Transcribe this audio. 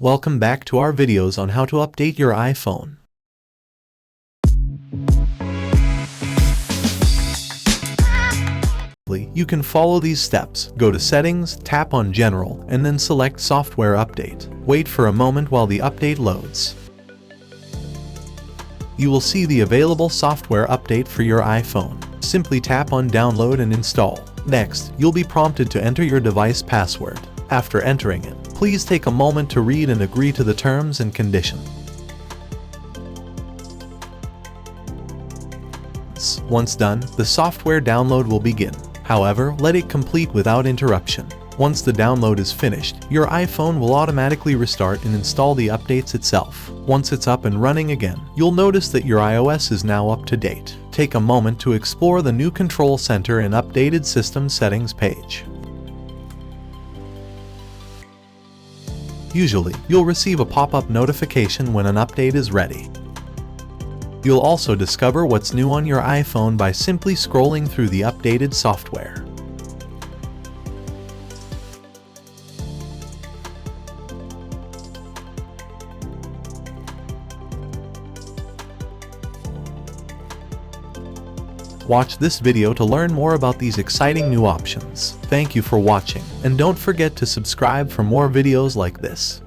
Welcome back to our videos on how to update your iPhone. You can follow these steps. Go to Settings, tap on General, and then select Software Update. Wait for a moment while the update loads. You will see the available software update for your iPhone. Simply tap on Download and install. Next, you'll be prompted to enter your device password. After entering it, please take a moment to read and agree to the terms and conditions. Once done, the software download will begin. However, let it complete without interruption. Once the download is finished, your iPhone will automatically restart and install the updates itself. Once it's up and running again, you'll notice that your iOS is now up to date. Take a moment to explore the new Control Center and updated system settings page. Usually, you'll receive a pop-up notification when an update is ready. You'll also discover what's new on your iPhone by simply scrolling through the updated software. Watch this video to learn more about these exciting new options. Thank you for watching, and don't forget to subscribe for more videos like this.